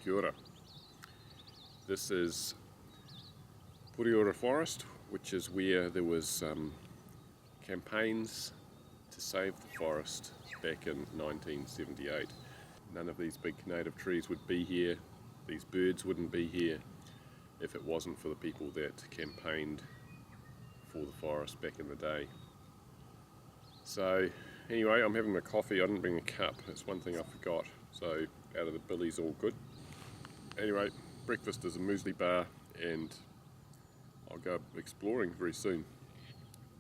Kia ora. This is Pureora Forest, which is where there was campaigns to save the forest back in 1978. None of these big native trees would be here, these birds wouldn't be here if it wasn't for the people that campaigned for the forest back in the day. So anyway, I'm having my coffee. I didn't bring a cup, that's one thing I forgot, so out of the billy's all good. Anyway, breakfast is a muesli bar and I'll go exploring very soon.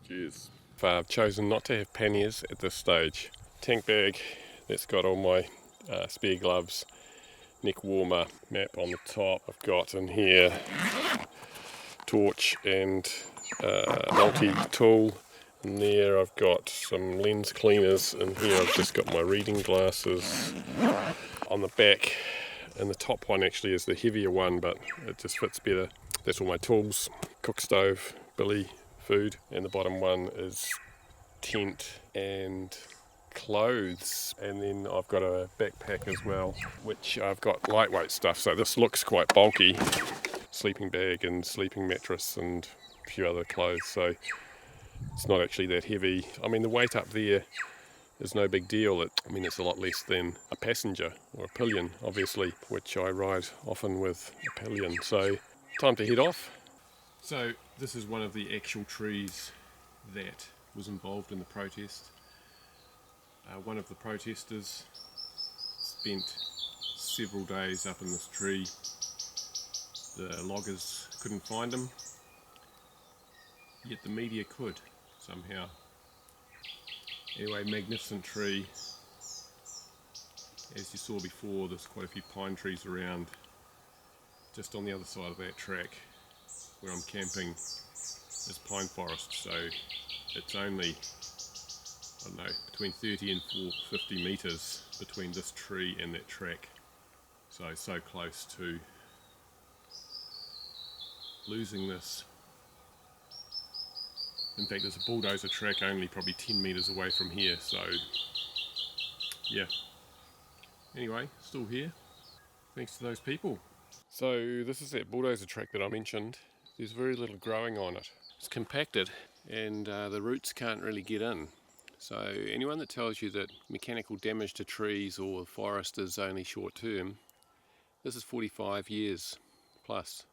Cheers. I've chosen not to have panniers at this stage. Tank bag that's got all my spare gloves, neck warmer, map on the top. I've got in here torch and multi-tool. In there I've got some lens cleaners. In here I've just got my reading glasses. On the back, and the top one actually is the heavier one, but it just fits better. That's all my tools, cook stove, billy, food, and the bottom one is tent and clothes. And then I've got a backpack as well, which I've got lightweight stuff, so this looks quite bulky. Sleeping bag and sleeping mattress and a few other clothes, so it's not actually that heavy. I mean, the weight up there is no big deal. It's a lot less than a passenger or a pillion, obviously, which I ride often with a pillion. So time to head off. So this is one of the actual trees that was involved in the protest. One of the protesters spent several days up in this tree. The loggers couldn't find him, yet the media could somehow. Anyway, magnificent tree. As you saw before, there's quite a few pine trees around. Just on the other side of that track where I'm camping is pine forest, so it's only, I don't know, between 30 and 50 metres between this tree and that track. So close to losing this. In fact, there's a bulldozer track only probably 10 metres away from here, so yeah. Anyway, still here, thanks to those people. So this is that bulldozer track that I mentioned. There's very little growing on it. It's compacted and the roots can't really get in. So anyone that tells you that mechanical damage to trees or forest is only short term, this is 45 years plus.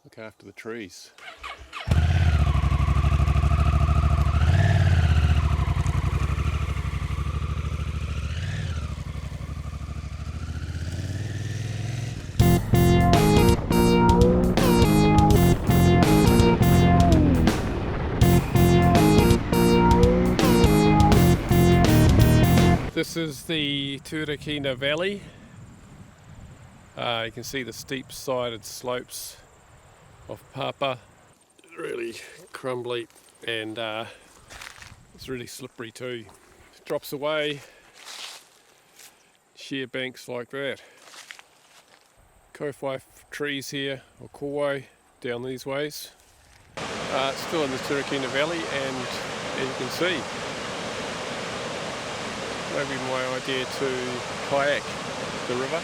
Look after the trees. This is the Turakina Valley. You can see the steep sided slopes of Papa. Really crumbly and it's really slippery too. It drops away, sheer banks like that. Kowhai trees here, or kowhai, down these ways. It's still in the Turakina Valley, and as you can see, maybe my idea to kayak the river.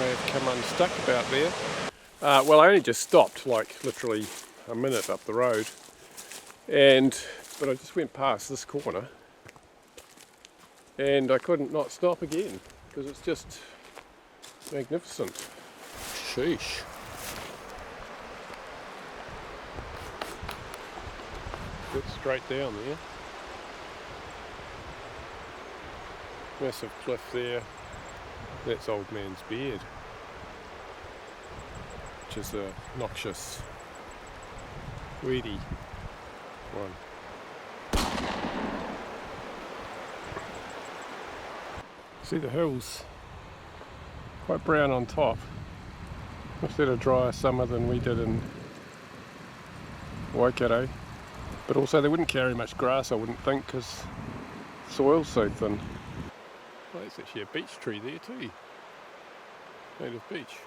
I've come unstuck about there. Well, I only just stopped, like literally a minute up the road, but I just went past this corner and I couldn't not stop again because it's just magnificent. Sheesh. Get straight down there. Massive cliff there. That's Old Man's Beard, which is a noxious, weedy one. See the hills, quite brown on top. Much had a drier summer than we did in Waikato, but also they wouldn't carry much grass, I wouldn't think, because the soil's so thin. Well, there's actually a beech tree there too. Native beech.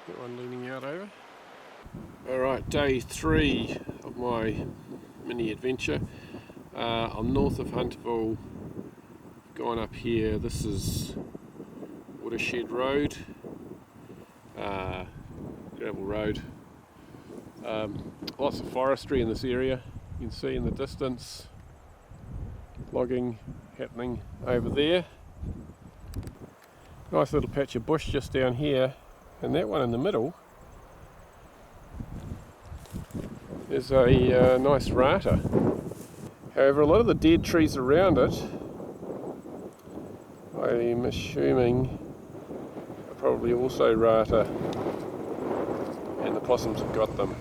That one leaning out over. Alright, day 3 of my mini adventure. I'm north of Hunterville, going up here. This is Watershed Road, gravel road. Lots of forestry in this area. You can see in the distance logging happening over there. Nice little patch of bush just down here, and that one in the middle is a nice rata. However, a lot of the dead trees around it, I'm assuming, are probably also rata, and the possums have got them.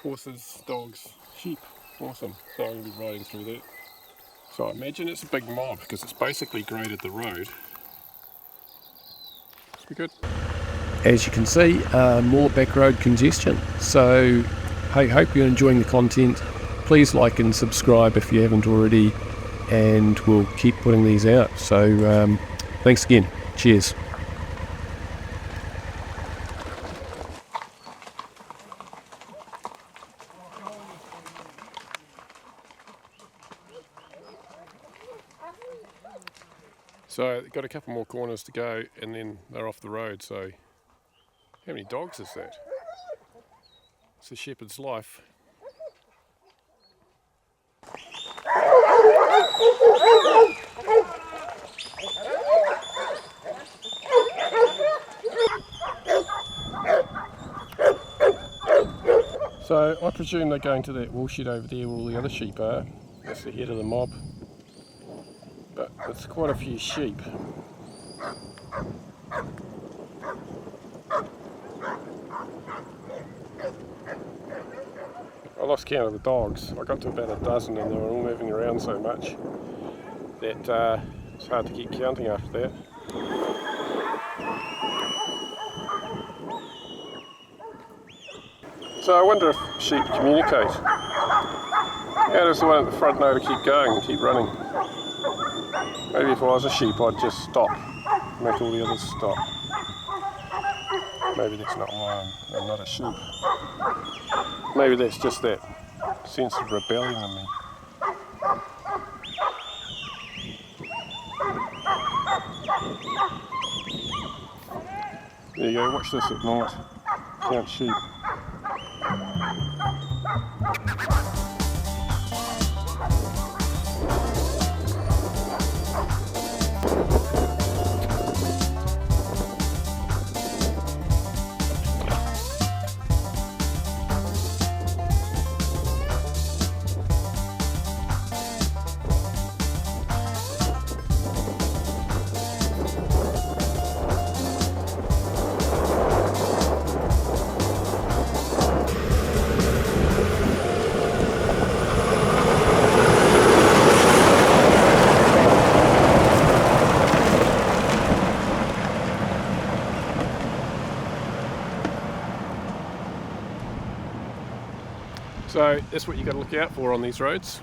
Horses, dogs, sheep, awesome. So I'm going to be riding through that. So I imagine it's a big mob because it's basically graded the road. Should be good. As you can see, more back road congestion. So hey, hope you're enjoying the content. Please like and subscribe if you haven't already, and we'll keep putting these out. So thanks again. Cheers. So got a couple more corners to go and then they're off the road. So how many dogs is that? It's a shepherd's life. So I presume they're going to that woolshed over there where all the other sheep are. That's the head of the mob. But it's quite a few sheep. I lost count of the dogs. I got to about a dozen and they were all moving around so much that it's hard to keep counting after that. So I wonder if sheep communicate. How does the one at the front know to keep going and keep running? Maybe if I was a sheep I'd just stop, make all the others stop. Maybe that's not why I'm not a sheep. Maybe that's just that sense of rebellion in me. There you go, watch this at night. Count sheep. So that's what you got to look out for on these roads.